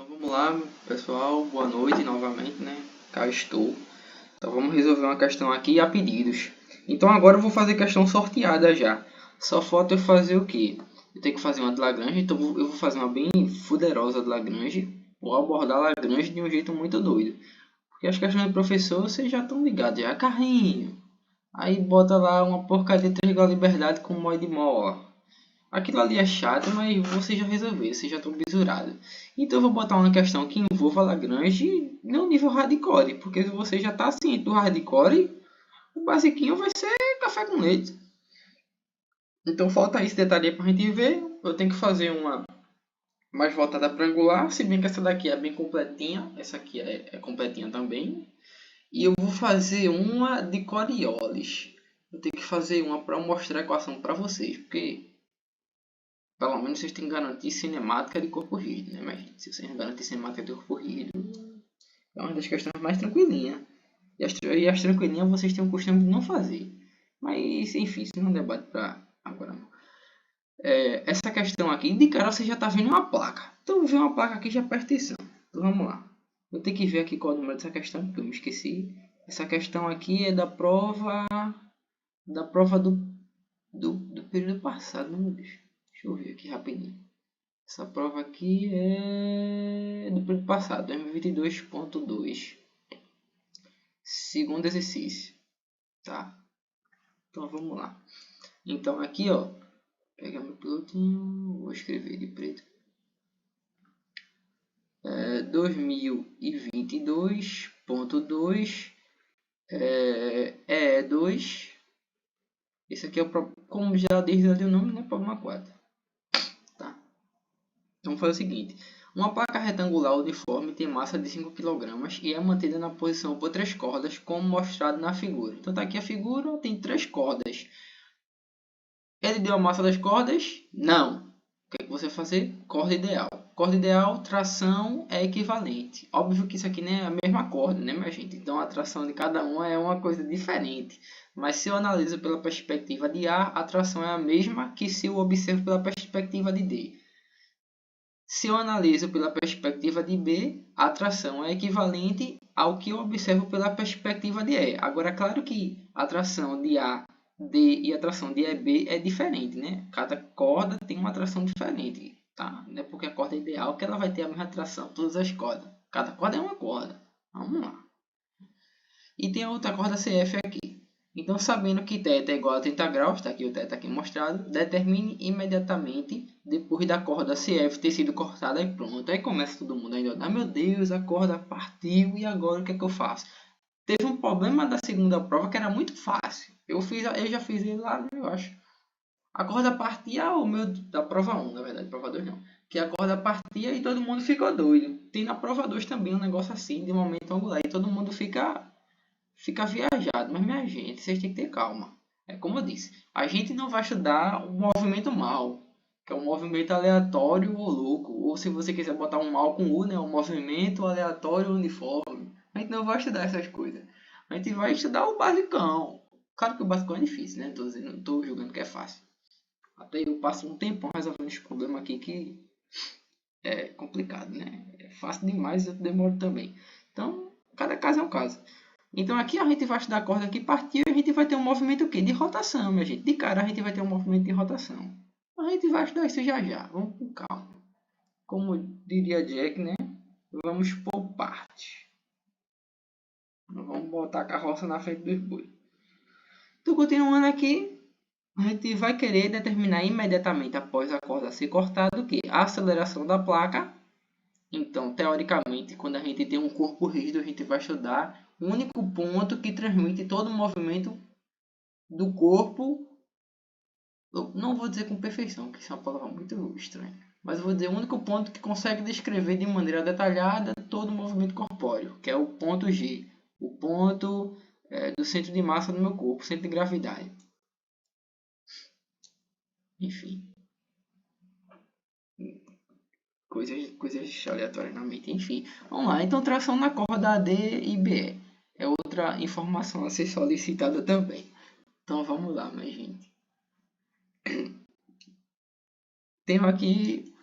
Vamos lá, pessoal, boa noite novamente, né? Cá estou. Então vamos resolver uma questão aqui a pedidos. Então agora eu vou fazer questão sorteada já. Só falta eu fazer o quê? Eu tenho que fazer uma de Lagrange, então eu vou fazer uma bem fuderosa de Lagrange. Vou abordar Lagrange de um jeito muito doido. Porque as questões do professor vocês já estão ligados, já carrinho. Aí bota lá uma porcaria de 3 igual a liberdade com mod de mola. Aquilo ali é chato, mas você já resolveu, você já estão bisurados. Então eu vou botar uma questão que envolva Lagrange no nível hardcore, porque se você já está ciente do hardcore, o basiquinho vai ser café com leite. Então falta esse detalhe para a gente ver. Eu tenho que fazer uma mais voltada para angular, se bem que essa daqui é bem completinha, essa aqui é completinha também. E eu vou fazer uma de Coriolis. Eu tenho que fazer uma para mostrar a equação para vocês, porque pelo menos vocês têm que garantir cinemática de corpo rígido, né? Mas se vocês não garantirem cinemática de corpo rígido, é uma das questões mais tranquilinhas. E as tranquilinhas vocês têm o costume de não fazer. Mas, enfim, isso não é um debate para agora não. Essa questão aqui, de cara você já está vendo uma placa. Então, ver uma placa aqui já presta atenção. Então, vamos lá. Eu tenho que ver aqui qual é o número dessa questão, porque eu me esqueci. Essa questão aqui é da prova do período passado, meu Deus. Deixa eu ver aqui rapidinho. Essa prova aqui é do período passado, 2022.2. Segundo exercício. Tá? Então vamos lá. Então aqui, ó. Pega meu pilotinho. Vou escrever de preto. 2022.2. É 2. Esse aqui é o como já desde ali o nome, né? Problema 4. Tá? Então vamos fazer o seguinte. Uma placa retangular uniforme tem massa de 5 kg e é mantida na posição por 3 cordas, como mostrado na figura. Então tá aqui a figura, tem 3 cordas. Ele deu a massa das cordas? Não. O que é que você vai fazer? Corda ideal. Corda ideal, tração é equivalente. Óbvio que isso aqui não é a mesma corda, né, minha gente? Então a tração de cada uma é uma coisa diferente. Mas se eu analiso pela perspectiva de A, a tração é a mesma que se eu observo pela perspectiva de D. Se eu analiso pela perspectiva de B, a atração é equivalente ao que eu observo pela perspectiva de E. Agora, claro que a atração de A, D e a atração de EB é diferente, né? Cada corda tem uma atração diferente, tá? Não é porque a corda é ideal que ela vai ter a mesma atração, todas as cordas. Cada corda é uma corda. Vamos lá. E tem a outra corda CF aqui. Então, sabendo que θ é igual a 30 graus, está aqui o θ aqui mostrado, determine imediatamente, depois da corda CF ter sido cortada, e pronto. Aí começa todo mundo ainda, ah, meu Deus, a corda partiu, e agora o que é que eu faço? Teve um problema da segunda prova que era muito fácil. Eu já fiz ele lá, eu acho. A corda partia, o meu, da prova 1, na verdade, prova 2 não. Que a corda partia e todo mundo ficou doido. Tem na prova 2 também um negócio assim, de momento angular, e todo mundo fica viajado, mas minha gente, vocês têm que ter calma. É como eu disse, a gente não vai estudar o movimento mal, que é um movimento aleatório ou louco, ou se você quiser botar um mal com U, né, um movimento aleatório uniforme. A gente não vai estudar essas coisas. A gente vai estudar o basicão. Claro que o basicão é difícil, né? Não estou julgando que é fácil. Até eu passo um tempão resolvendo esse problema aqui que é complicado, né? É fácil demais e eu demoro também. Então, cada caso é um caso. Então aqui a gente vai estudar a corda que partiu e a gente vai ter um movimento o quê? De rotação, minha gente. De cara a gente vai ter um movimento de rotação. A gente vai estudar isso já já. Vamos com calma. Como diria Jack, né? Vamos por parte. Vamos botar a carroça na frente dos bois. Então continuando aqui, a gente vai querer determinar imediatamente após a corda ser cortada o quê? A aceleração da placa. Então, teoricamente, quando a gente tem um corpo rígido, a gente vai estudar o único ponto que transmite todo o movimento do corpo. Eu não vou dizer com perfeição, que isso é uma palavra muito estranha. Mas eu vou dizer o único ponto que consegue descrever de maneira detalhada todo o movimento corpóreo, que é o ponto G. O ponto do centro de massa do meu corpo, centro de gravidade. Enfim. Coisas aleatórias na mente, enfim. Vamos lá, então tração na corda AD e BE. É outra informação a ser solicitada também. Então vamos lá, minha gente. Temos aqui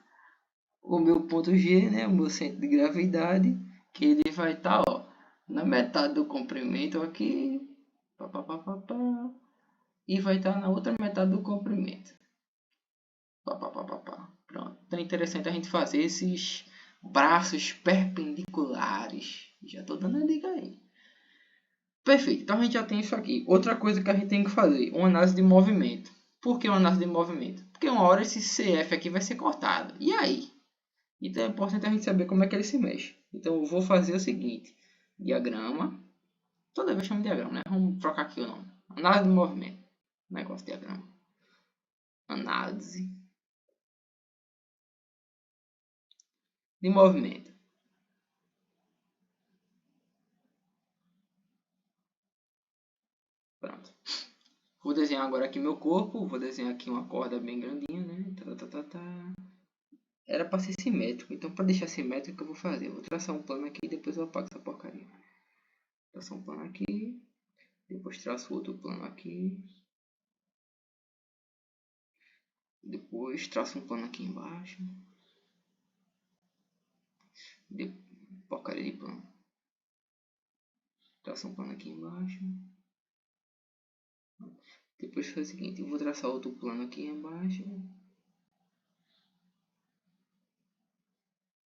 o meu ponto G, né, o meu centro de gravidade, que ele vai estar, ó, na metade do comprimento aqui, pá, pá, pá, pá, pá, e vai estar na outra metade do comprimento. Pá, pá, pá, pá, pá. Pronto. Então é interessante a gente fazer esses braços perpendiculares. Já estou dando a dica aí. Perfeito. Então a gente já tem isso aqui. Outra coisa que a gente tem que fazer, uma análise de movimento. Por que uma análise de movimento? Porque uma hora esse CF aqui vai ser cortado. E aí? Então é importante a gente saber como é que ele se mexe. Então eu vou fazer o seguinte. Diagrama. Toda vez chamo de diagrama, né? Vamos trocar aqui o nome. Análise de movimento. Negócio de diagrama. Análise de movimento. Pronto. Vou desenhar agora aqui meu corpo. Vou desenhar aqui uma corda bem grandinha, né? Era para ser simétrico. Então, para deixar simétrico, o que eu vou fazer? Eu vou traçar um plano aqui e depois eu apago essa porcaria. Traçar um plano aqui. Depois traço outro plano aqui. Depois traço um plano aqui embaixo. Porcaria de plano. Traço um plano aqui embaixo. Depois faz o seguinte, eu vou traçar outro plano aqui embaixo.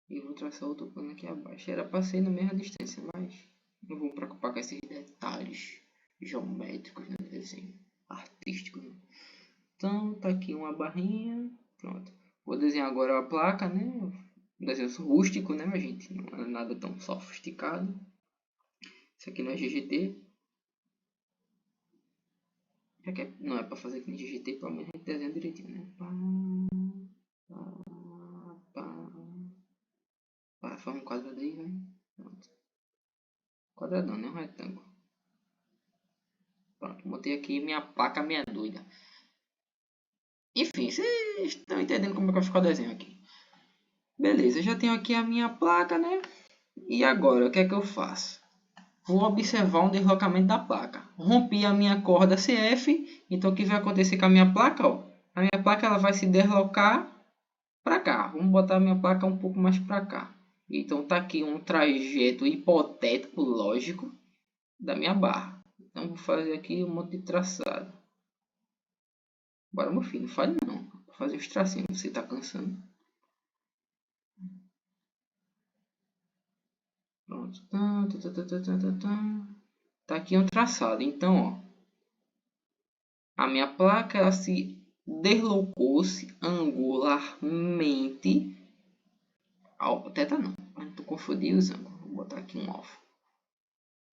E vou traçar outro plano aqui abaixo. Era para ser na mesma distância, mas não vou me preocupar com esses detalhes geométricos no desenho artístico. Né? Então, tá aqui uma barrinha. Pronto. Vou desenhar agora a placa, né? Um desenho rústico, né, gente? Não é nada tão sofisticado. Isso aqui não é GGT. Já que não é para fazer aqui no GGT, pelo menos a gente desenha direitinho, né? Forma um quadrado aí, vai. Pronto. Quadradão, né? Um retângulo. Pronto, botei aqui minha placa meia doida. Enfim, vocês estão entendendo como é que vai ficar o desenho aqui. Beleza, já tenho aqui a minha placa, né? E agora, o que é que eu faço? Vou observar um deslocamento da placa. Rompi a minha corda CF, então o que vai acontecer com a minha placa? Ó, a minha placa ela vai se deslocar para cá. Vamos botar a minha placa um pouco mais para cá. Então tá aqui um trajeto hipotético, lógico, da minha barra. Então vou fazer aqui um monte de traçado. Bora, meu filho, não fale não. Vou fazer os tracinhos, você tá cansando. Pronto. Tá aqui um traçado. Então, ó, a minha placa ela se deslocou-se angularmente. Teta não, não tô confundindo os ângulos. Vou botar aqui um alfa.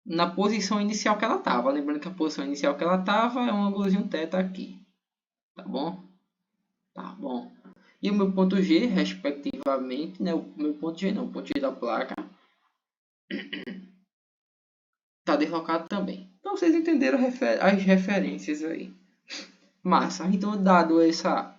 Na posição inicial que ela estava. Lembrando que a posição inicial que ela estava é um ângulozinho teta aqui. Tá bom? Tá bom. E o meu ponto G, respectivamente, né? O meu ponto G não, o ponto G da placa está deslocado também. Então vocês entenderam as referências aí. Massa. Então, dado essa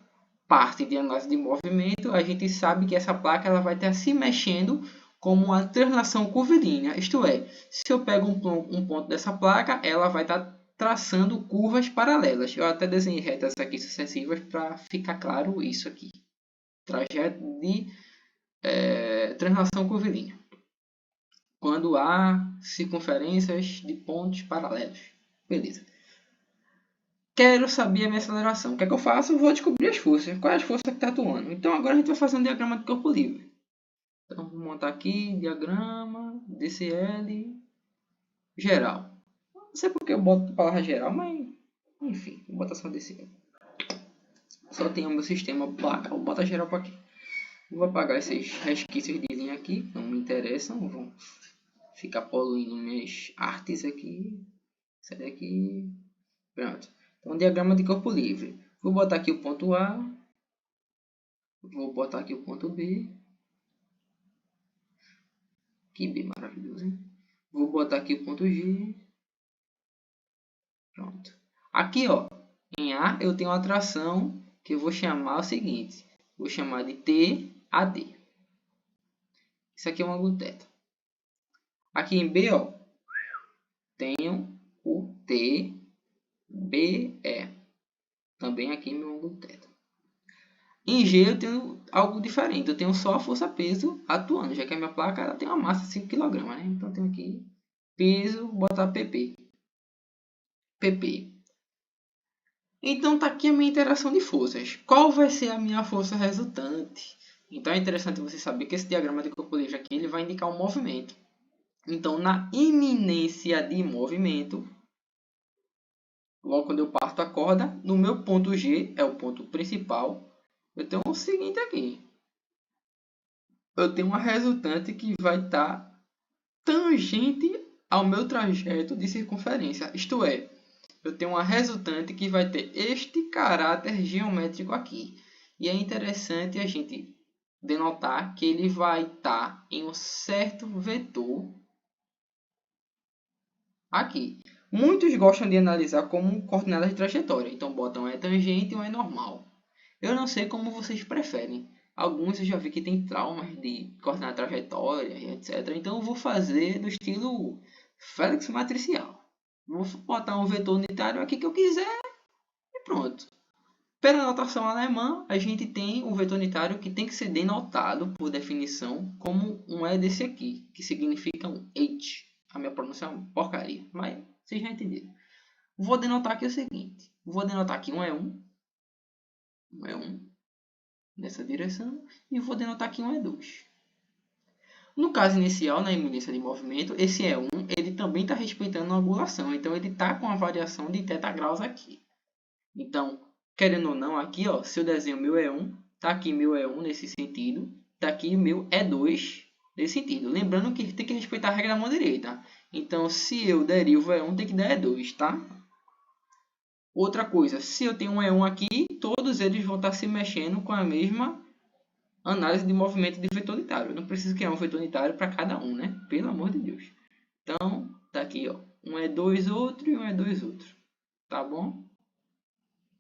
parte de análise de movimento, a gente sabe que essa placa ela vai estar se mexendo como uma translação curvilínea. Isto é, se eu pego um ponto dessa placa, ela vai estar traçando curvas paralelas. Eu até desenhei retas aqui sucessivas para ficar claro isso aqui. Trajeto de translação curvilínea. Quando há circunferências de pontos paralelos. Beleza. Quero saber a minha aceleração. O que é que eu faço? Eu vou descobrir as forças. Qual é a força que está atuando? Então agora a gente vai fazer um diagrama de corpo livre. Então vou montar aqui diagrama DCL geral. Não sei porque eu boto a palavra geral, mas enfim, vou botar só DCL. Só tem o meu sistema placa, vou botar geral para aqui. Vou apagar esses resquícios de linha aqui, que não me interessam. Vão ficar poluindo minhas artes aqui. Sai daqui. Pronto. Então, diagrama de corpo livre. Vou botar aqui o ponto A. Vou botar aqui o ponto B. Que B maravilhoso, hein? Vou botar aqui o ponto G. Pronto. Aqui, ó, em A eu tenho uma tração que eu vou chamar o seguinte. Vou chamar de TAD. Isso aqui é um ângulo θ. Aqui em B, ó, tenho o TBE. Também aqui meu ângulo θ. Em G eu tenho algo diferente. Eu tenho só a força-peso atuando, já que a minha placa ela tem uma massa de 5 kg, né? Então eu tenho aqui peso, botar PP. PP. Então tá aqui a minha interação de forças. Qual vai ser a minha força resultante? Então é interessante você saber que esse diagrama de corpo livre aqui ele vai indicar um movimento. Então na iminência de movimento, logo quando eu parto a corda, no meu ponto G, é o ponto principal, eu tenho o seguinte aqui. Eu tenho uma resultante que vai estar tangente ao meu trajeto de circunferência. Isto é, eu tenho uma resultante que vai ter este caráter geométrico aqui. E é interessante a gente denotar que ele vai estar em um certo vetor aqui. Muitos gostam de analisar como coordenadas de trajetória. Então botam um é tangente e um é normal. Eu não sei como vocês preferem. Alguns eu já vi que tem traumas de coordenar trajetória e etc. Então eu vou fazer do estilo Félix matricial. Vou botar um vetor unitário aqui que eu quiser e pronto. Pela notação alemã, a gente tem o vetor unitário que tem que ser denotado, por definição, como um E desse aqui, que significa um H. A minha pronúncia é uma porcaria, mas vocês já entenderam. Vou denotar aqui o seguinte. Vou denotar aqui um E1. Um E1. Nessa direção. E vou denotar aqui um E2. No caso inicial, na iminência de movimento, esse E1 ele também está respeitando uma angulação. Então, ele está com a variação de θ graus aqui. Então, querendo ou não, aqui, ó, se eu desenho meu E1, está aqui meu E1 nesse sentido, está aqui meu E2 nesse sentido. Lembrando que tem que respeitar a regra da mão direita. Então, se eu derivo E1, tem que dar E2, tá? Outra coisa, se eu tenho um E1 aqui, todos eles vão estar se mexendo com a mesma análise de movimento de vetor unitário. Eu não preciso criar um vetor unitário para cada um, né? Pelo amor de Deus. Então, tá aqui, ó. Um E2 outro e um E2 outro. Tá bom?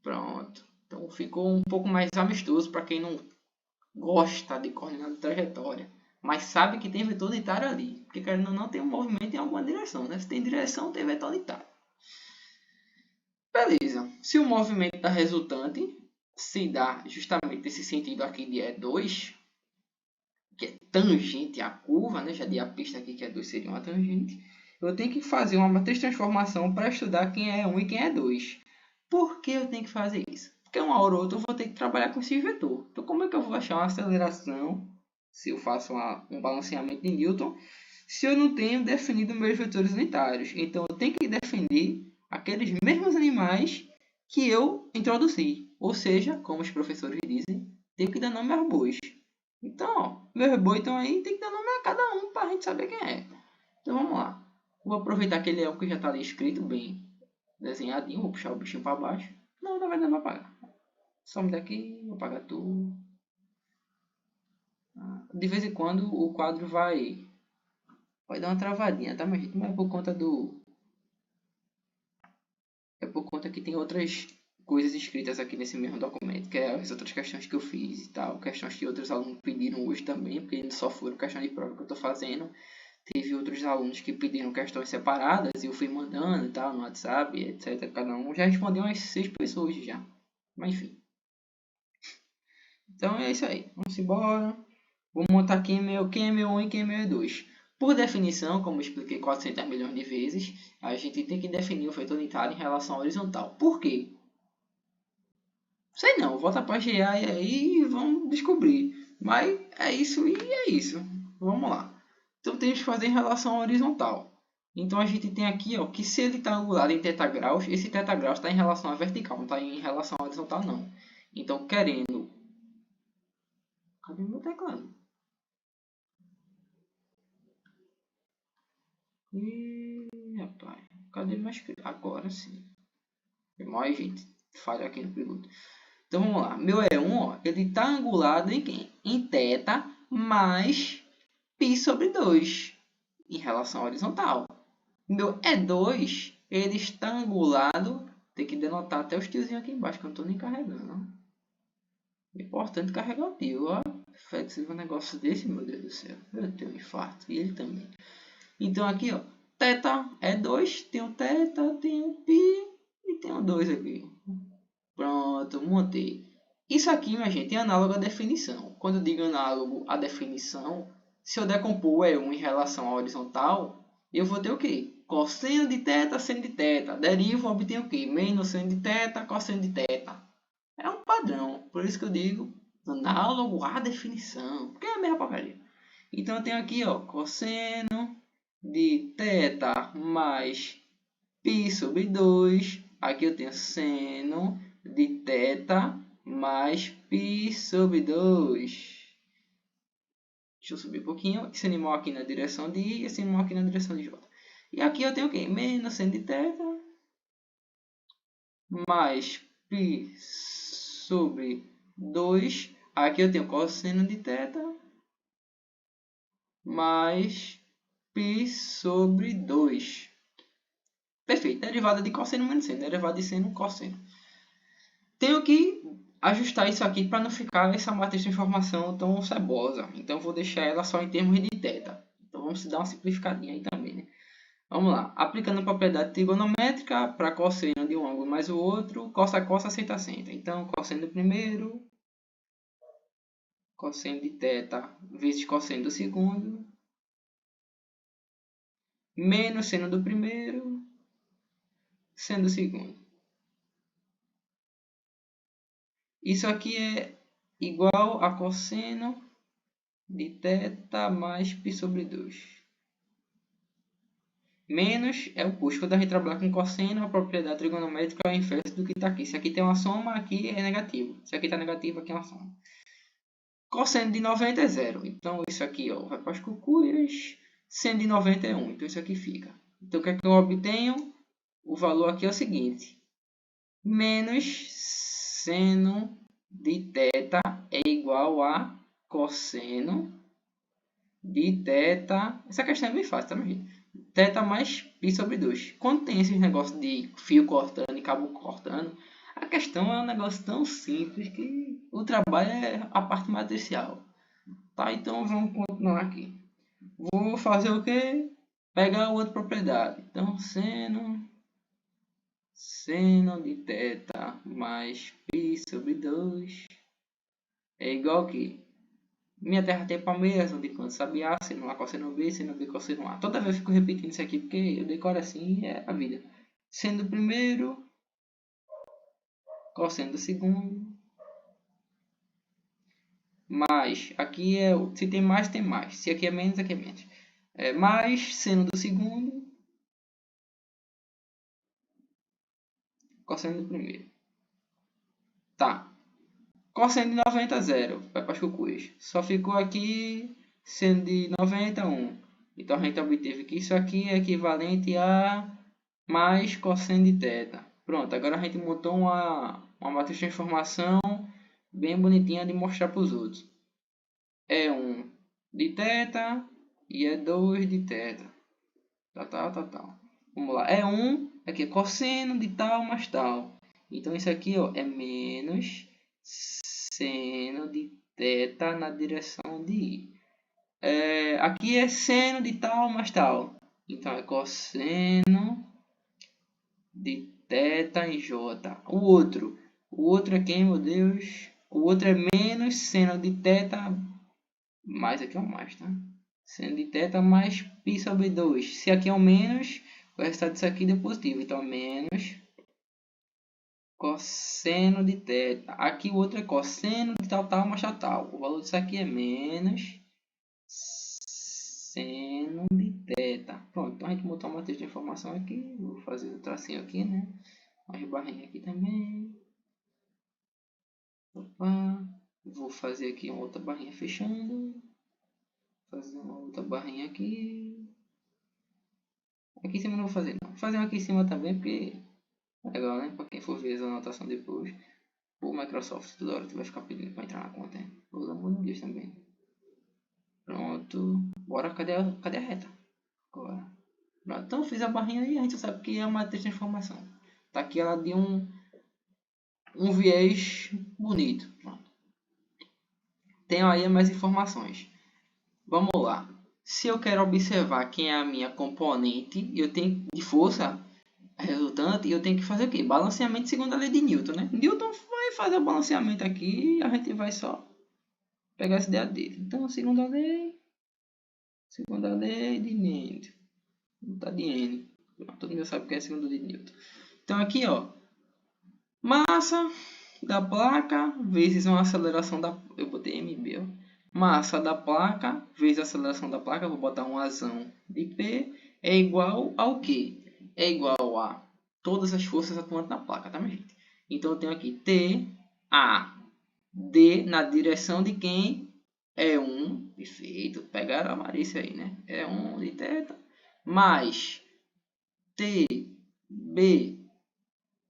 Pronto. Então ficou um pouco mais amistoso para quem não gosta de coordenada de trajetória, mas sabe que tem vetor unitário ali. Porque querendo ou não, tem um movimento em alguma direção, né? Se tem direção, tem vetor unitário. Beleza. Se o movimento da resultante se dá justamente esse sentido aqui de E2, que é tangente à curva, né? Já dei a pista aqui que E2 seria uma tangente. Eu tenho que fazer uma matriz de transformação para estudar quem é 1 e quem é 2. Por que eu tenho que fazer isso? Porque uma hora ou outra eu vou ter que trabalhar com esse vetor. Então, como é que eu vou achar uma aceleração se eu faço um balanceamento de Newton se eu não tenho definido meus vetores unitários? Então, eu tenho que definir aqueles mesmos animais que eu introduzi. Ou seja, como os professores dizem, tenho que dar nome aos bois. Então, ó, meus bois estão aí, tem que dar nome a cada um para a gente saber quem é. Então, vamos lá. Vou aproveitar aquele leão que já está ali escrito, bem desenhadinho. Vou puxar o bichinho para baixo. Não, na verdade não vai apagar. Some daqui, vou apagar tudo. De vez em quando o quadro vai dar uma travadinha, tá, minha gente? Mas é por conta do... É por conta que tem outras coisas escritas aqui nesse mesmo documento, que é as outras questões que eu fiz e tal, questões que outros alunos pediram hoje também, porque não só foram questões de prova que eu estou fazendo, teve outros alunos que pediram questões separadas e eu fui mandando e tal, no WhatsApp, etc. Cada um já respondeu umas 6 pessoas já, mas enfim. Então é isso aí, vamos embora. Vou montar quem é meu 1 e quem é meu 2. Por definição, como eu expliquei 400 milhões de vezes, a gente tem que definir o vetor unitário em relação à horizontal. Por quê? Sei não, volta para GA e aí vamos descobrir. Mas é isso e é isso. Vamos lá. Então temos que fazer em relação à horizontal. Então a gente tem aqui ó, que se ele está angulado em θ graus, esse θ graus está em relação à vertical, não está em relação à horizontal não. Então querendo... Cadê meu teclado? Rapaz, cadê mais... Agora sim. Mais gente, falha aqui no piloto. Então vamos lá. Meu E1, ó, ele está angulado em quem? Em θ mais π sobre 2 em relação à horizontal. Meu E2, ele está angulado. Tem que denotar até os tiozinhos aqui embaixo, que eu não estou nem carregando. É importante carregar o tio, ó. Flexível um negócio desse, meu Deus do céu. Eu tenho um infarto. E ele também. Então aqui, ó. Θ é 2, tem um θ, tem um π e tem um 2 aqui. Pronto, montei. Isso aqui, minha gente, é análogo à definição. Quando eu digo análogo à definição, se eu decompor E1 em relação à horizontal, eu vou ter o quê? Cosseno de θ, seno de θ. Derivo, obtenho o quê? Menos seno de θ, cosseno de θ. É um padrão. Por isso que eu digo análogo à definição. Porque é a mesma porcaria. Então eu tenho aqui, ó, cosseno de θ mais π sobre 2. Aqui eu tenho seno de θ mais π sobre 2. Deixa eu subir um pouquinho. Esse animal aqui na direção de I e esse animal aqui na direção de J. E aqui eu tenho o quê? Menos seno de θ mais π sobre 2. Aqui eu tenho cosseno de θ mais π sobre 2. Perfeito. Derivada de cosseno menos seno. Derivada de seno, cosseno. Tenho que ajustar isso aqui para não ficar essa matriz de informação tão cebosa. Então, eu vou deixar ela só em termos de θ. Então, vamos dar uma simplificadinha aí também, né? Vamos lá. Aplicando a propriedade trigonométrica para cosseno de um ângulo mais o outro, cossa, cossa, seta, seta. Então, cosseno do primeiro, cosseno de θ vezes cosseno do segundo, menos seno do primeiro, seno do segundo. Isso aqui é igual a cosseno de θ mais π sobre 2. Menos é o oposto. Quando a gente trabalhar com cosseno, a propriedade trigonométrica é o inverso do que está aqui. Se aqui tem uma soma, aqui é negativo. Se aqui está negativo, aqui é uma soma. Cosseno de 90 é zero. Então, isso aqui ó, vai para as cucuias. Seno de 90 é 1. Então, isso aqui fica. Então, o que é que eu obtenho? O valor aqui é o seguinte. Menos seno de θ é igual a cosseno de θ. Essa questão é bem fácil, tá, meu gente? Θ mais π sobre 2. Quando tem esses negócios de fio cortando e cabo cortando, a questão é um negócio tão simples que o trabalho é a parte matricial. Tá, então vamos continuar aqui. Vou fazer o que? Pegar a outra propriedade. Então, seno de θ mais π sobre 2 é igual a que minha terra tem palmeiras, onde quando sabe A, seno A, cosseno B, seno B, cosseno A. Toda vez eu fico repetindo isso aqui porque eu decoro assim, é a vida. Seno do primeiro, cosseno do segundo, mais, aqui é, se tem mais, tem mais. Se aqui é menos, aqui é menos. É mais seno do segundo, cosseno do primeiro. Tá. Cosseno de 90 é zero, vai para as cucuias. Só ficou aqui seno de 90, 1. Então a gente obteve que isso aqui é equivalente a mais cosseno de θ. Pronto, agora a gente montou uma matriz de informação bem bonitinha de mostrar para os outros. É 1 de θ e é 2 de θ. Tal. Vamos lá. É 1, aqui é cosseno de tal mais tal. Então isso aqui ó, é menos seno de θ na direção de I. Aqui é seno de tal mais tal. Então é cosseno de θ em J. O outro é quem, meu Deus? O outro é menos seno de θ mais, aqui é um mais, tá? Seno de θ mais π sobre 2. Se aqui é um menos, o resultado disso aqui é positivo. Então, menos cosseno de θ. Aqui o outro é cosseno de tal mais tal. O valor disso aqui é menos seno de θ. Pronto, então a gente montou uma matriz de informação aqui. Vou fazer o tracinho aqui, né? Mais barrinha aqui também. Opa. Vou fazer aqui uma outra barrinha fechando. Fazer uma outra barrinha aqui. Aqui em cima não vou fazer não. Vou fazer uma aqui em cima também porque é legal, né? Para quem for ver essa anotação depois. O Microsoft toda hora tu vai ficar pedindo para entrar na conta. Hein? Pelo amor de Deus também. Pronto. Bora, cadê a reta? Agora. Pronto, então fiz a barrinha e a gente sabe que é uma matriz de informação. Tá aqui ela de um viés bonito. Pronto. Tenho aí mais informações. Vamos lá. Se eu quero observar quem é a minha componente, eu tenho de força, resultante e eu tenho que fazer o quê? Balanceamento segundo a lei de Newton, né? Newton vai fazer o balanceamento aqui e a gente vai só pegar essa ideia dele. Então, segunda lei de Newton. Tá de N. Todo mundo sabe que é segunda lei de Newton. Então, aqui, ó, massa da placa vezes uma aceleração da... Eu botei MB, ó. Massa da placa vezes a aceleração da placa, vou botar um Azão de P, é igual ao quê? É igual a todas as forças atuantes na placa, tá, minha gente? Então, eu tenho aqui T, A, D na direção de quem? É 1, perfeito, pegaram a Marícia aí, né? É 1 de θ, mais T, B,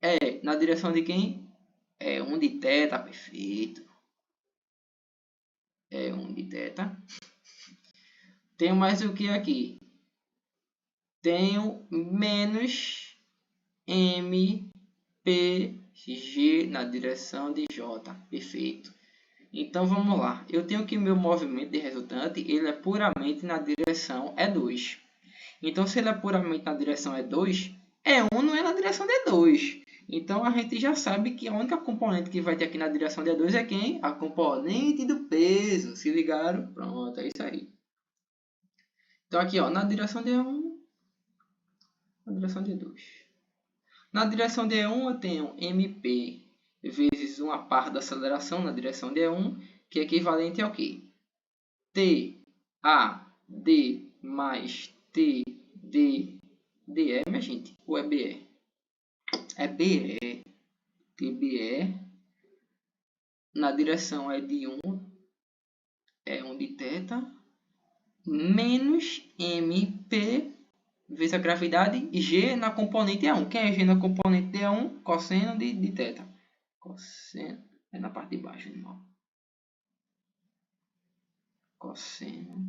E na direção de quem? É 1 de θ, perfeito. É 1 de θ. Tenho mais o que aqui? Tenho menos MPG na direção de J, perfeito. Então vamos lá. Eu tenho que meu movimento de resultante ele é puramente na direção E2. Então se ele é puramente na direção E2, E1 não é na direção de E2. Então a gente já sabe que a única componente que vai ter aqui na direção de E2 é quem? A componente do peso. Se ligaram? Pronto, é isso aí. Então aqui, ó, na direção de E1, na direção de E2. Na direção de E1 eu tenho MP vezes uma par da aceleração na direção de E1, que é equivalente ao quê? T, A, D mais T, D, DE, minha gente, ou é BE? É BE, TBE, na direção é de 1, é 1 de θ, menos MP vezes a gravidade, G na componente E1. Quem é G na componente de E1? Cosseno de θ. Cosseno é na parte de baixo, irmão. Cosseno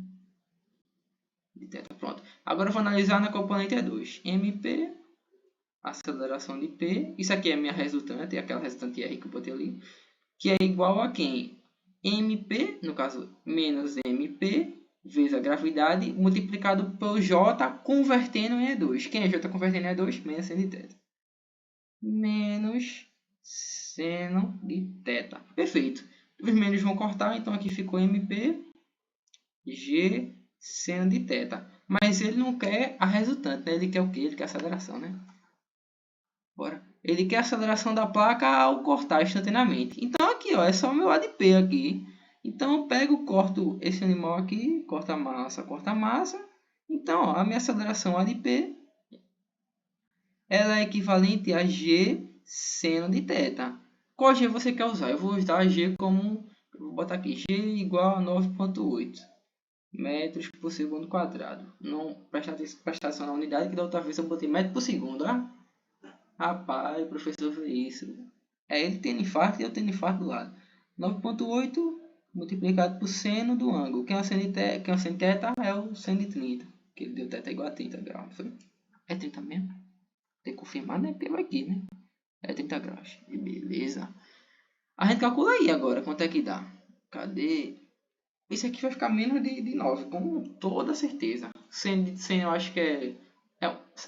de θ. Pronto. Agora eu vou analisar na componente E2. MP, aceleração de P. Isso aqui é a minha resultante, é aquela resultante R que eu botei ali. Que é igual a quem? MP, no caso, menos MP, vezes a gravidade, multiplicado por J, convertendo em E2. Quem é J convertendo em E2? Menos seno de θ. Menos seno de θ. Perfeito. Os menos vão cortar, então aqui ficou MP, G, seno de θ. Mas ele não quer a resultante, né? Ele quer o quê? Ele quer a aceleração, né? Bora. Ele quer a aceleração da placa ao cortar instantaneamente. Então aqui, ó, é só o meu ADP aqui. Então eu pego, corto esse animal aqui, corta a massa, corta a massa. Então, ó, a minha aceleração ADP ela é equivalente a G seno de θ. Qual G você quer usar? Eu vou usar G como, vou botar aqui, G igual a 9,8 metros por segundo quadrado. Não presta atenção na unidade, que da outra vez eu botei metro por segundo, ó. Rapaz, o professor fez isso. É ele tendo infarto e eu tendo infarto do lado. 9,8 multiplicado por seno do ângulo. Quem é o seno de θ? Quem é o seno de θ? É o seno de 30. Que ele deu θ igual a 30 graus. Foi? É 30 mesmo? Tem que confirmar, né? Pelo aqui, né? É 30 graus. Beleza. A gente calcula aí agora quanto é que dá. Cadê? Esse aqui vai ficar menos de 9, com toda certeza. Seno eu acho que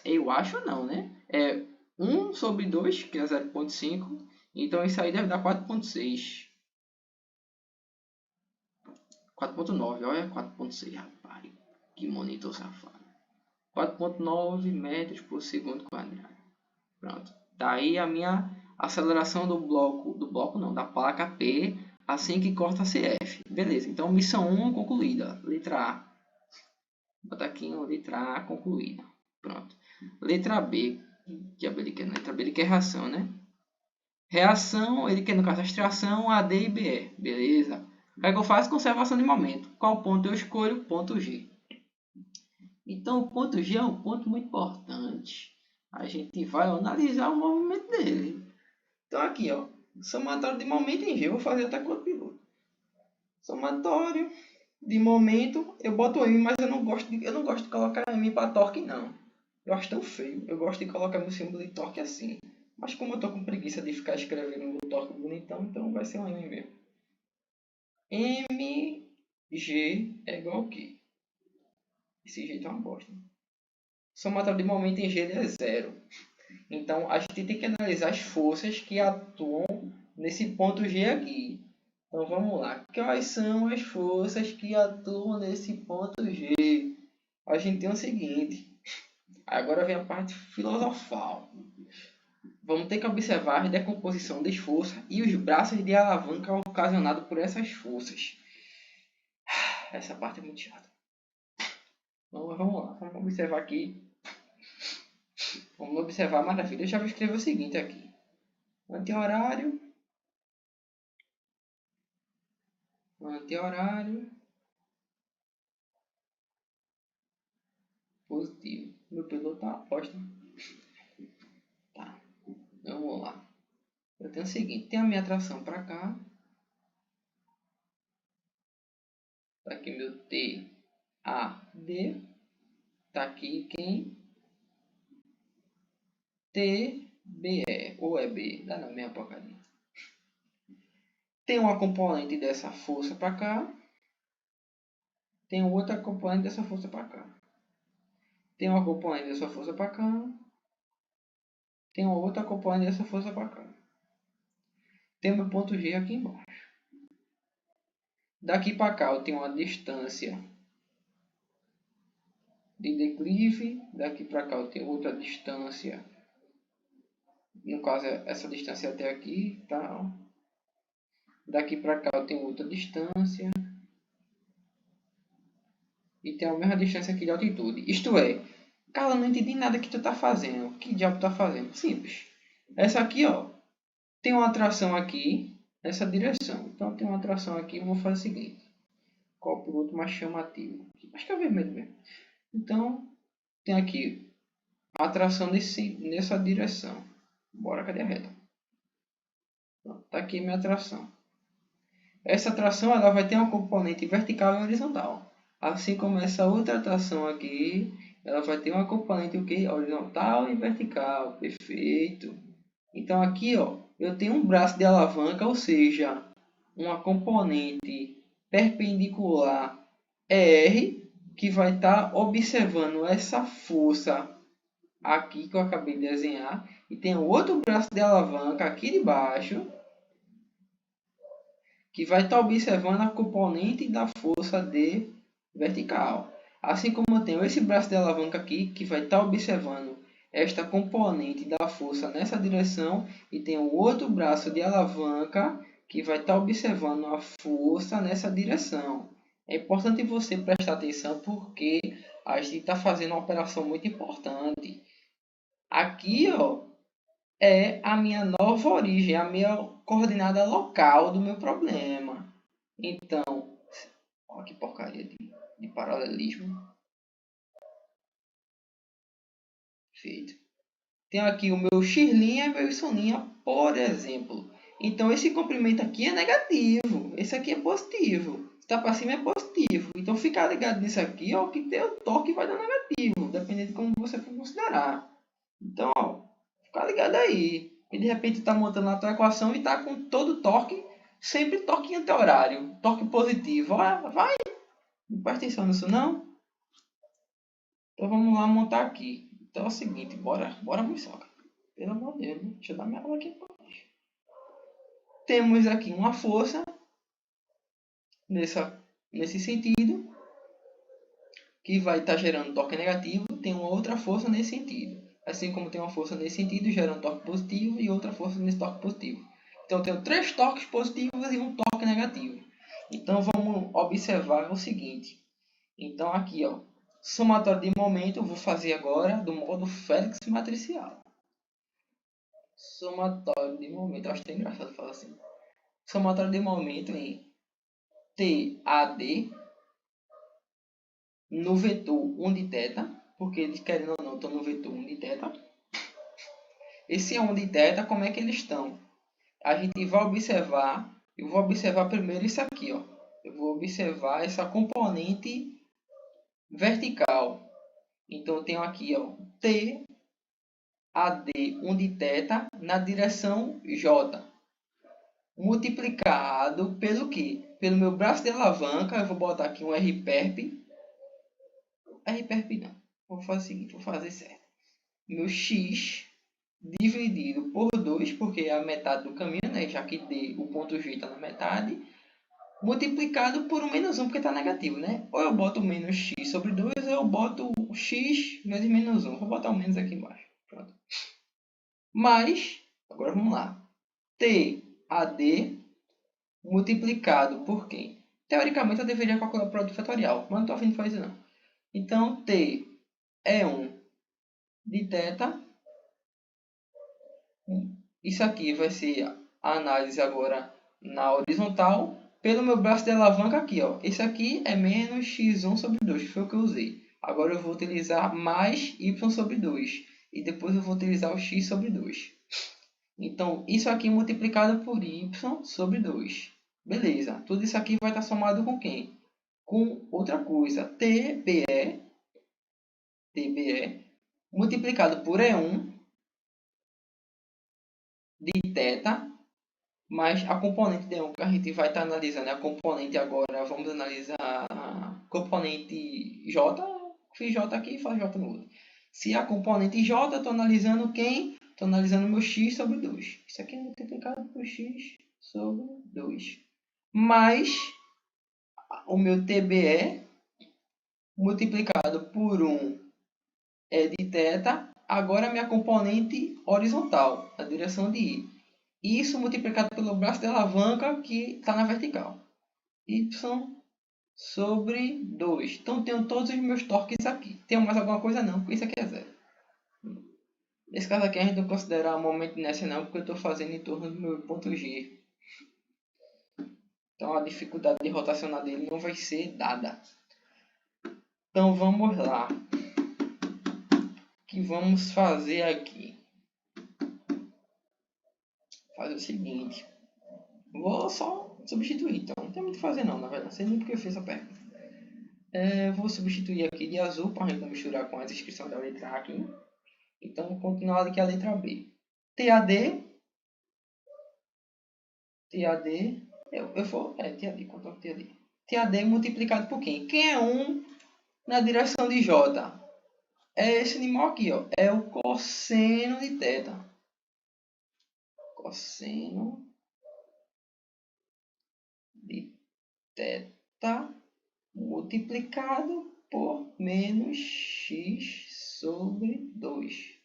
eu acho não, né? É 1 sobre 2, que é 0,5. Então isso aí deve dar 4,6. 4,9, olha, 4,6, rapaz. Que monitor safado. 4,9 metros por segundo quadrado. Pronto. Daí a minha aceleração do bloco não, da placa P, assim que corta CF. Beleza, então missão 1 concluída. Letra A. Vou botar aqui uma letra A concluída. Pronto. Letra B. Que ele quer? Letra B ele quer reação, né? Reação, ele quer no caso extração AD e BE. Beleza. O que é que eu faço? Conservação de momento. Qual ponto eu escolho? Ponto G. Então o ponto G é um ponto muito importante. A gente vai analisar o movimento dele. Então aqui, ó, somatório de momento em G, eu vou fazer até quanto piloto. Somatório de momento, eu boto M, mas eu não gosto de colocar M para torque não. Eu acho tão feio. Eu gosto de colocar meu símbolo de torque assim. Mas como eu tô com preguiça de ficar escrevendo o torque bonitão, então vai ser um M mesmo. MG é igual ao quê? Esse jeito é uma bosta. Somatório de momento em G ele é 0. Então, a gente tem que analisar as forças que atuam nesse ponto G aqui. Então, vamos lá. Quais são as forças que atuam nesse ponto G? A gente tem o seguinte. Agora vem a parte filosofal. Vamos ter que observar a decomposição das forças e os braços de alavanca ocasionados por essas forças. Essa parte é muito chata. Então, vamos lá. Vamos observar aqui. Vamos observar a maravilha. Eu já vou escrever o seguinte aqui. Anti-horário. Anti-horário. Positivo. Meu piloto tá aposta. Tá. Vamos lá. Eu tenho o seguinte. Tem a minha tração para cá. Tá aqui meu T, A, D. Tá aqui quem? T, B, E. Ou é B. Dá na minha porcaria. Tem uma componente dessa força para cá. Tem outra componente dessa força para cá. Tem uma componente dessa força para cá. Tem uma outra componente dessa força para cá. Tem o meu ponto G aqui embaixo. Daqui para cá eu tenho uma distância de declive. Daqui para cá eu tenho outra distância. No caso, essa distância até aqui. Tá? Daqui para cá eu tenho outra distância. E tem a mesma distância aqui de altitude. Isto é, cara, eu não entendi nada que tu tá fazendo. Que diabo tá fazendo? Simples. Essa aqui, ó, tem uma atração aqui nessa direção. Então tem uma atração aqui. Eu vou fazer o seguinte. Qual o piloto mais chamativo? Acho que é vermelho mesmo. Então tem aqui a atração nessa direção. Bora, cadê a reta? Tá aqui minha atração. Essa atração ela vai ter uma componente vertical e horizontal. Assim como essa outra atração aqui, ela vai ter uma componente o quê? Horizontal e vertical. Perfeito. Então aqui, ó, eu tenho um braço de alavanca, ou seja, uma componente perpendicular R, que vai estar observando essa força aqui que eu acabei de desenhar. E tem outro braço de alavanca aqui de baixo, que vai estar observando a componente da força D vertical. Assim como eu tenho esse braço de alavanca aqui, que vai estar observando esta componente da força nessa direção, e tem o outro braço de alavanca, que vai estar observando a força nessa direção. É importante você prestar atenção, porque a gente está fazendo uma operação muito importante. Aqui, ó, é a minha nova origem, a minha coordenada local do meu problema. Então, olha que porcaria de paralelismo. Feito. Tenho aqui o meu x' e meu y', por exemplo. Então, esse comprimento aqui é negativo. Esse aqui é positivo. Se está para cima é positivo. Então, ficar ligado nisso aqui, ó, que o torque vai dar negativo, dependendo de como você for considerar. Então, ó, ficar ligado aí. E de repente está montando a tua equação e está com todo torque, sempre torque anti-horário, torque positivo. Olha, vai, não presta atenção nisso não. Então vamos lá montar aqui. Então é o seguinte, bora Muçoca. Pelo amor de Deus, deixa eu dar minha aula aqui. Temos aqui uma força nesse sentido, que vai estar gerando torque negativo. Tem uma outra força nesse sentido. Assim como tem uma força nesse sentido, gerando torque positivo, e outra força nesse torque positivo. Então, eu tenho 3 torques positivos e um torque negativo. Então, vamos observar o seguinte. Então, aqui, ó, somatório de momento, eu vou fazer agora do modo Félix matricial. Somatório de momento, acho que é engraçado falar assim. Somatório de momento em TAD no vetor 1 de θ, porque eles querendo ou não estão no vetor 1 de θ. Esse 1 de θ, como é que eles estão? A gente vai observar, eu vou observar primeiro isso aqui, ó. Eu vou observar essa componente vertical. Então, eu tenho aqui, ó, T, AD, 1 de θ, na direção J. Multiplicado pelo quê? Pelo meu braço de alavanca, eu vou botar aqui um Rperp. Rperp não. Vou fazer o seguinte, vou fazer certo. Meu X dividido por 2, porque é a metade do caminho, né? Já que D, o ponto G está na metade, multiplicado por um menos 1, porque está negativo, né? Ou eu boto menos x sobre 2, ou eu boto x vezes menos 1. Vou botar o menos aqui embaixo. Pronto. Mais, agora vamos lá. TAD multiplicado por quem? Teoricamente, eu deveria calcular o produto fatorial, mas não estou afim de fazer isso, não. Então, T é 1 de θ. Isso aqui vai ser a análise agora na horizontal pelo meu braço de alavanca aqui, ó. Esse aqui é menos x1 sobre 2, que foi o que eu usei. Agora eu vou utilizar mais y sobre 2. E depois eu vou utilizar o x sobre 2. Então, isso aqui multiplicado por y sobre 2. Beleza. Tudo isso aqui vai estar somado com quem? Com outra coisa. TBE multiplicado por E1 de θ, mas a componente D1 que a gente vai estar analisando é a componente agora. Vamos analisar a componente J. Fiz J aqui e faço J no outro. Se a componente J, estou analisando quem? Estou analisando meu x sobre 2. Isso aqui é multiplicado por x sobre 2. Mais o meu TBE multiplicado por 1 é de θ. Agora a minha componente horizontal, na direção de I. Isso multiplicado pelo braço de alavanca que está na vertical. Y sobre 2. Então, tenho todos os meus torques aqui. Tenho mais alguma coisa? Não, porque isso aqui é zero. Nesse caso aqui, a gente não considera momento de inércia não, porque eu estou fazendo em torno do meu ponto G. Então, a dificuldade de rotacionar dele não vai ser dada. Então, vamos lá. O que vamos fazer aqui? Fazer o seguinte. Vou só substituir, então. Não tem muito o que fazer não, na verdade. Não sei nem porque eu fiz essa pergunta. Vou substituir aqui de azul para a gente não misturar com as inscrições da letra A aqui. Então, vou continuar aqui a letra B. TAD. TAD, conta TAD. TAD multiplicado por quem? Quem é 1 na direção de J? É esse animal aqui, ó. É o cosseno de θ. Cosseno de θ multiplicado por menos x sobre 2.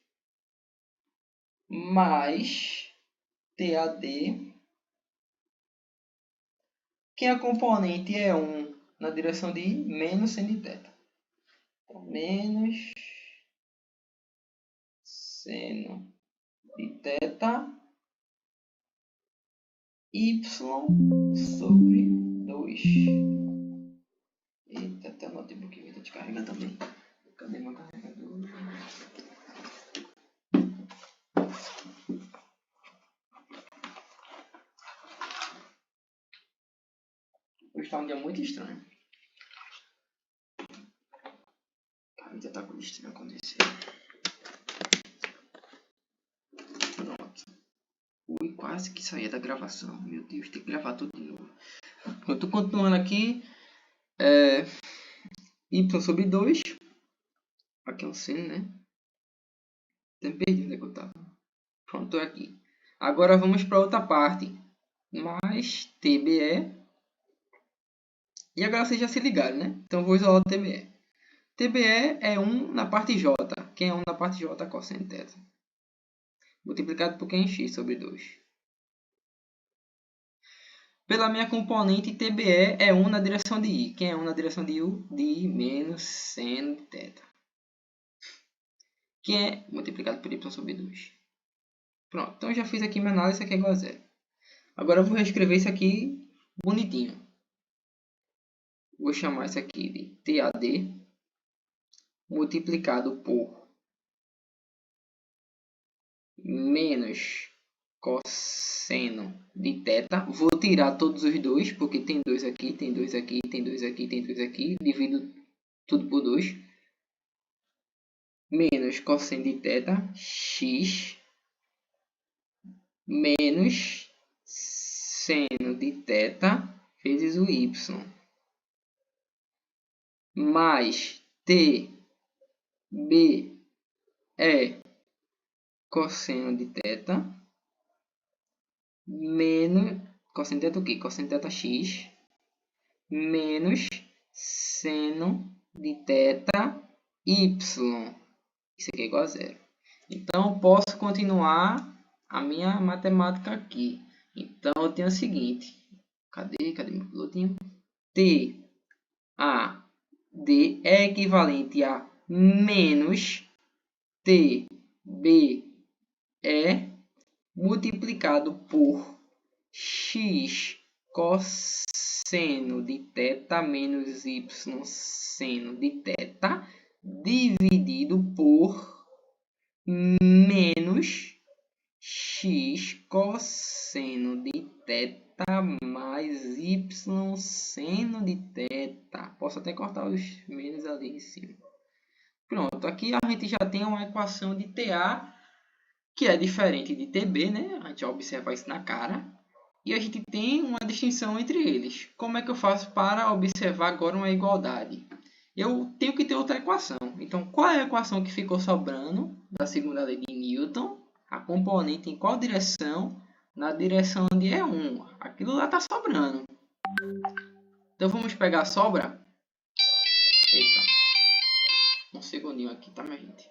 Mais TAD, que a componente é 1 na direção de I, menos seno de θ. Então, menos seno de θ y sobre 2. Eita, até o notebook vai descarregar também. Cadê meu carregador? Hoje está um dia muito estranho. Ainda tá com estranho acontecer. Pronto. Ui, quase que saía da gravação. Meu Deus, tem que gravar tudo de novo. Eu tô continuando aqui. Y sobre 2. Aqui é um seno, né? Até perdi onde é que eu tava. Pronto, tô aqui. Agora vamos para outra parte. Mais TBE. E agora vocês já se ligaram, né? Então vou isolar o TBE. TBE é 1 na parte J. Quem é 1 na parte J? Cosseno de θ. Multiplicado por quem? X sobre 2. Pela minha componente, TBE é 1 na direção de I. Quem é 1 na direção de U? De I menos seno de θ. Que é multiplicado por Y sobre 2. Pronto, então eu já fiz aqui minha análise, isso aqui é igual a zero. Agora eu vou reescrever isso aqui bonitinho. Vou chamar isso aqui de TAD multiplicado por menos cosseno de θ. Vou tirar todos os dois, porque tem 2 aqui, tem 2 aqui, tem 2 aqui, tem 2 aqui. Divido tudo por 2. Menos cosseno de θ, x, menos seno de θ vezes o y. Mais TBE cosseno de θ menos cosseno de θ o quê? Cosseno de θ x menos seno de θ y. Isso aqui é igual a zero. Então, eu posso continuar a minha matemática aqui. Então, eu tenho o seguinte. Cadê meu pilotinho? T A D é equivalente a menos T B E multiplicado por x cosseno de θ menos y seno de θ dividido por menos x cosseno de θ mais y seno de θ. Posso até cortar os menos ali em cima. Pronto, aqui a gente já tem uma equação de TA que é diferente de TB, né? A gente já observa isso na cara. E a gente tem uma distinção entre eles. Como é que eu faço para observar agora uma igualdade? Eu tenho que ter outra equação. Então, qual é a equação que ficou sobrando da segunda lei de Newton? A componente em qual direção? Na direção de E1. Aquilo lá está sobrando. Então, vamos pegar a sobra. Eita. Um segundinho aqui, tá, minha gente?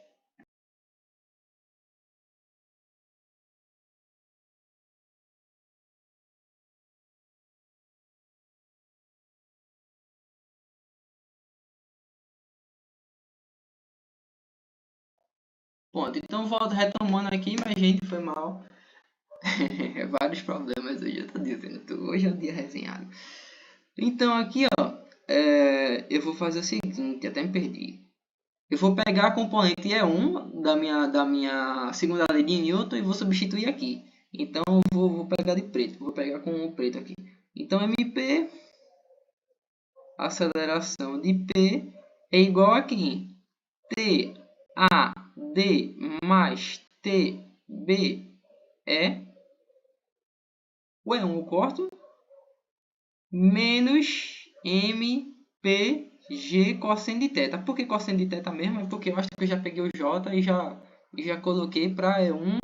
Ponto. Então, volto retomando aqui, mas, gente, foi mal. Vários problemas hoje, eu tô dizendo. Hoje é um dia resenhado. Então, aqui, ó, eu vou fazer o seguinte, até me perdi. Eu vou pegar a componente E1 da minha segunda lei de Newton e vou substituir aqui. Então, eu vou pegar de preto. Vou pegar com o preto aqui. Então, MP, aceleração de P é igual a quem? TAD mais TB é o E1 eu corto, menos MPG cosseno de θ. Por que cosseno de θ mesmo? É porque eu acho que eu já peguei o J e já coloquei para E1.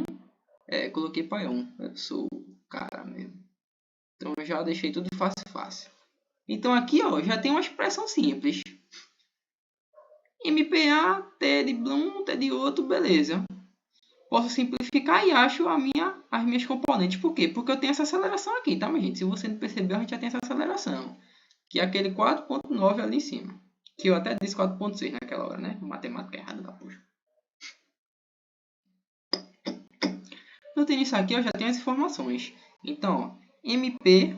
Coloquei para E1. Eu sou o cara mesmo. Então eu já deixei tudo fácil. Então aqui, ó, já tem uma expressão simples. MPA, T de um, T de outro, beleza. Posso simplificar e acho as minhas componentes. Por quê? Porque eu tenho essa aceleração aqui, tá, minha gente? Se você não percebeu, a gente já tem essa aceleração. Que é aquele 4.9 ali em cima. Que eu até disse 4.6 naquela hora, né? Matemática errada da puxa. Eu tenho isso aqui, eu já tenho as informações. Então, ó, MP,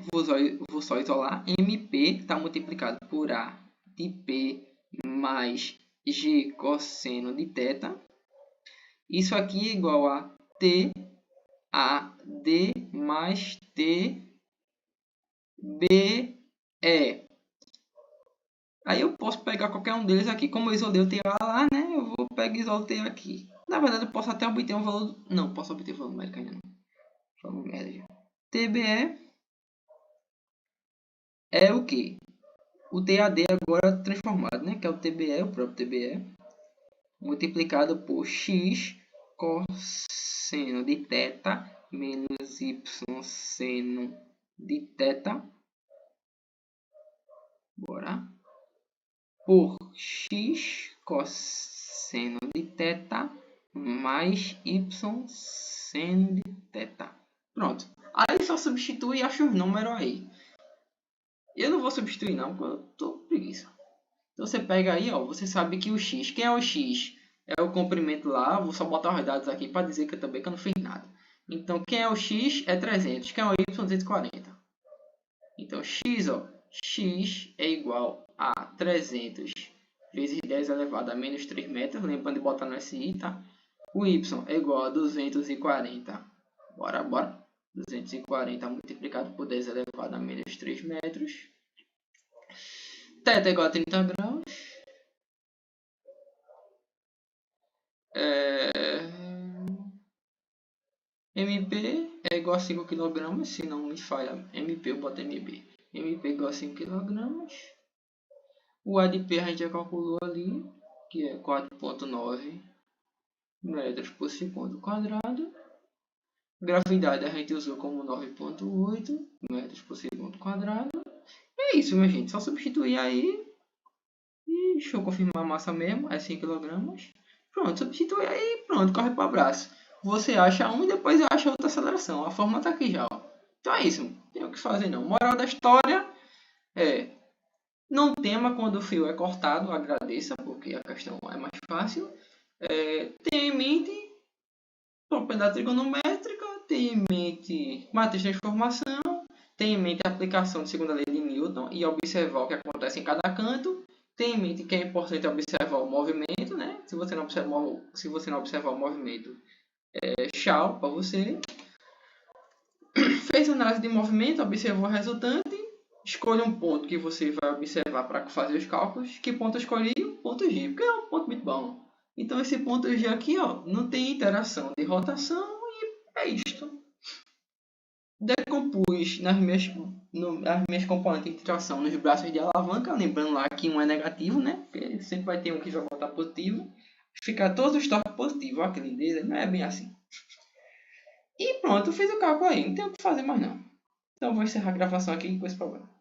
vou só isolar. MP está multiplicado por A de P mais G cosseno de θ. Isso aqui é igual a T AD mais TBE. Aí eu posso pegar qualquer um deles aqui. Como eu isolei o TA lá, né? Eu vou pegar e isolo o TA aqui. Na verdade, eu posso até obter um valor... Não, posso obter valor numérico ainda não. Falando merda já. TBE é o quê? O TAD agora transformado, né? Que é o TBE, o próprio TBE. Multiplicado por X cosseno de θ menos Y seno de θ. Bora. Por x cosseno de θ mais y seno de θ. Pronto. Aí só substitui e acha os números aí. Eu não vou substituir não, porque eu tô com preguiça. Então você pega aí, ó, você sabe que o x, quem é o x? É o comprimento lá, vou só botar os dados aqui para dizer que eu não fiz nada. Então quem é o x é 300, quem é o y 240. Então x, ó, x é igual a 300 vezes 10 elevado a menos 3 metros, lembrando de botar no SI, tá? O y é igual a 240, bora, 240 multiplicado por 10 elevado a menos 3 metros. Θ é igual a 30 graus. MP é igual a 5 kg, se não me falha, MP, eu boto MB. MP é igual a 5 kg. O A de P a gente já calculou ali, que é 4.9 metros por segundo quadrado. Gravidade a gente usou como 9,8 metros por segundo quadrado. É isso, minha gente. Só substituir aí. E deixa eu confirmar a massa mesmo. É 100 kg. Pronto, substitui aí. Pronto, corre para o abraço. Você acha um e depois acha outra aceleração. A fórmula tá aqui já. Ó. Então é isso. Não tem o que fazer não. Moral da história é: não tema quando o fio é cortado. Agradeça, porque a questão é mais fácil. Tenha em mente propriedade trigonométrica, tenha em mente matriz de transformação, tenha em mente a aplicação de segunda lei de Newton e observar o que acontece em cada canto. Tenha em mente que é importante observar o movimento, né? Se você não observar o movimento, tchau para você. Fez análise de movimento, observou o resultante, escolha um ponto que você vai observar para fazer os cálculos. Que ponto eu escolhi? O ponto G, porque é um ponto muito bom. Então esse ponto G aqui, ó, não tem interação de rotação e é isto. Decompus nas minhas componentes de tração nos braços de alavanca, lembrando lá que um é negativo, né? Porque sempre vai ter um que vai voltar positivo. Ficar todos os torques positivos, olha que lindeza, não é bem assim. E pronto, eu fiz o cálculo aí, não tem o que fazer mais não. Então eu vou encerrar a gravação aqui com esse problema.